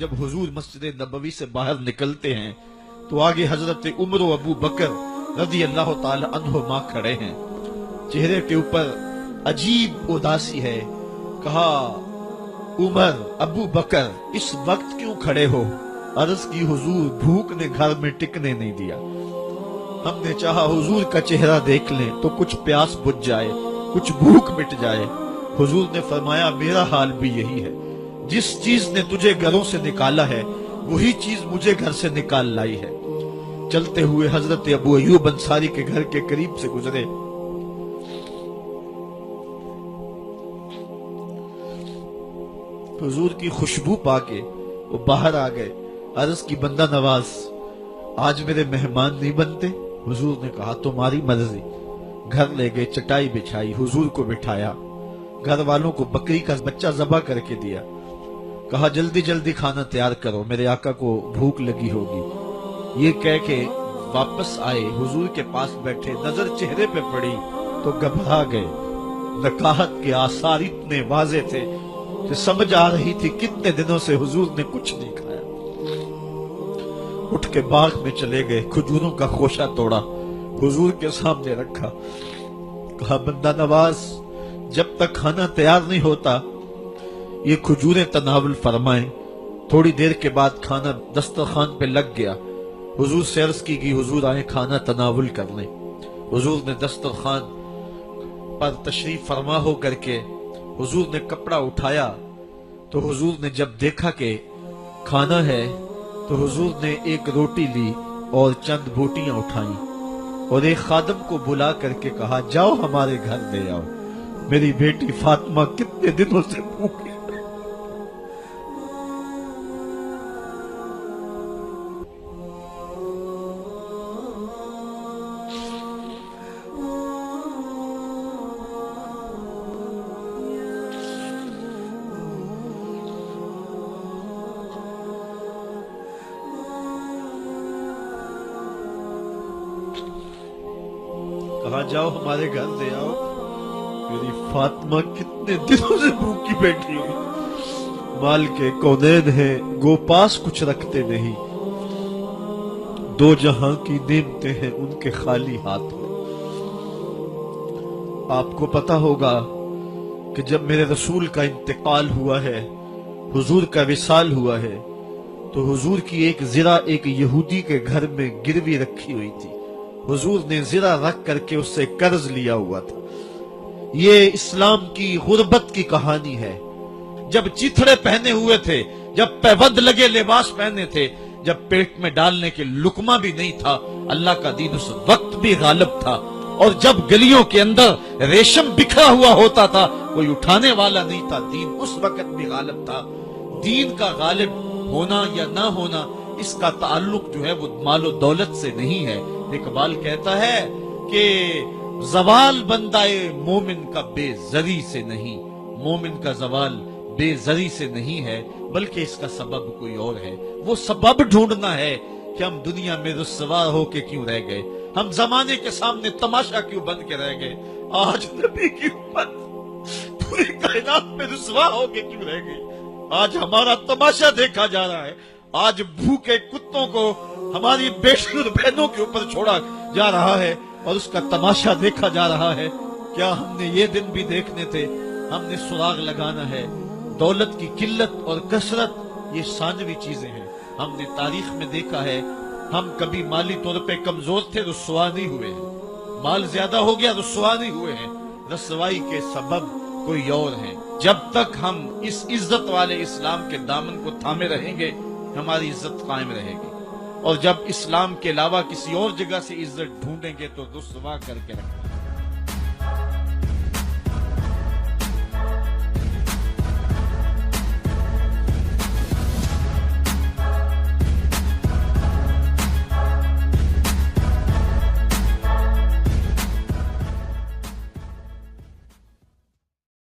جب حضور مسجد نبوی سے باہر نکلتے ہیں تو آگے حضرت عمر و ابو بکر رضی اللہ تعالی عنہما کھڑے ہیں، چہرے کے اوپر عجیب اداسی ہے۔ کہا عمر ابو بکر اس وقت کیوں کھڑے ہو؟ عرض کی حضور بھوک نے گھر میں ٹکنے نہیں دیا، ہم نے چاہا حضور کا چہرہ دیکھ لیں تو کچھ پیاس بجھ جائے، کچھ بھوک مٹ جائے۔ حضور نے فرمایا میرا حال بھی یہی ہے، جس چیز نے تجھے گھروں سے نکالا ہے وہی چیز مجھے گھر سے نکال لائی ہے۔ چلتے ہوئے حضرت ابو ایوب انصاری کے گھر کے قریب سے گزرے، حضور کی خوشبو پا کے وہ باہر آ گئے۔ عرض کی بندہ نواز آج میرے مہمان نہیں بنتے؟ حضور نے کہا تمہاری مرضی۔ گھر لے گئے، چٹائی بچھائی، حضور کو بٹھایا، گھر والوں کو بکری کا بچہ ذبح کر کے دیا، کہا جلدی جلدی کھانا تیار کرو، میرے آقا کو بھوک لگی ہوگی۔ یہ کہہ کے واپس آئے، حضور کے پاس بیٹھے، نظر چہرے پہ پڑی تو گھبرا گئے۔ نکاحت کے آثار اتنے واضح تھے کہ سمجھ آ رہی تھی کتنے دنوں سے حضور نے کچھ نہیں کھایا۔ اٹھ کے باغ میں چلے گئے، کھجوروں کا خوشہ توڑا، حضور کے سامنے رکھا، کہا بندہ نواز جب تک کھانا تیار نہیں ہوتا یہ کھجوریں تناول فرمائیں۔ تھوڑی دیر کے بعد کھانا دسترخوان پہ لگ گیا، حضور سے عرض کی گئی حضور آئے کھانا تناول کر لیں۔ حضور نے دسترخوان پر تشریف فرما ہو کر کے حضور نے کپڑا اٹھایا تو حضور نے جب دیکھا کہ کھانا ہے تو حضور نے ایک روٹی لی اور چند بوٹیاں اٹھائیں اور ایک خادم کو بلا کر کے کہا جاؤ ہمارے گھر لے آؤ، میری بیٹی فاطمہ کتنے دنوں سے بھوکی۔ کہا جاؤ ہمارے گھر لے آؤ، میری فاطمہ کتنے دنوں سے بھوکی بیٹھی ہوئی۔ مال کے کونین ہیں گو پاس کچھ رکھتے نہیں، دو جہاں کی نعمتیں ہیں ان کے خالی ہاتھ میں۔ آپ کو پتا ہوگا کہ جب میرے رسول کا انتقال ہوا ہے، حضور کا وصال ہوا ہے، تو حضور کی ایک زرہ ایک یہودی کے گھر میں گروی رکھی ہوئی تھی۔ حضور نے زرہ رکھ کر کے اس سے قرض لیا ہوا تھا۔ یہ اسلام کی غربت کی کہانی ہے۔ جب چیتھڑے پہنے ہوئے تھے، جب پیوند لگے لباس پہنے تھے، جب پیٹ میں ڈالنے کے لقمہ بھی نہیں تھا، اللہ کا دین اس وقت بھی غالب تھا۔ اور جب گلیوں کے اندر ریشم بکھرا ہوا ہوتا تھا، کوئی اٹھانے والا نہیں تھا، دین اس وقت بھی غالب تھا۔ دین کا غالب ہونا یا نہ ہونا اس کا تعلق جو ہے وہ مال و دولت سے نہیں ہے۔ اقبال کہتا ہے کہ زوال بندہ مومن کا بے زری سے نہیں، مومن کا زوال بے زری سے نہیں ہے بلکہ اس کا سبب کوئی اور ہے۔ وہ سبب ڈھونڈنا ہے کہ ہم دنیا میں رسوا ہو کے کیوں رہ گئے، ہم زمانے کے سامنے تماشا کیوں بن کے رہ گئے، آج نبی کی امت پوری کائنات میں رسوا ہو کے کیوں رہ گئی، آج ہمارا تماشا دیکھا جا رہا ہے، آج بھوکے کتوں کو ہماری بیٹی اور بہنوں کے اوپر چھوڑا جا رہا ہے اور اس کا تماشا دیکھا جا رہا ہے۔ کیا ہم نے یہ دن بھی دیکھنے تھے؟ ہم نے سراغ لگانا ہے۔ دولت کی قلت اور کثرت یہ ثانوی چیزیں ہیں۔ ہم نے تاریخ میں دیکھا ہے ہم کبھی مالی طور پہ کمزور تھے، رسوا نہیں ہوئے ہیں، مال زیادہ ہو گیا رسوا نہیں ہوئے ہیں، رسوائی کے سبب کوئی اور ہیں۔ جب تک ہم اس عزت والے اسلام کے دامن کو تھامے رہیں گے ہماری عزت قائم رہے گی، اور جب اسلام کے علاوہ کسی اور جگہ سے عزت ڈھونڈیں گے تو رسوا کر کے رکھیں گے۔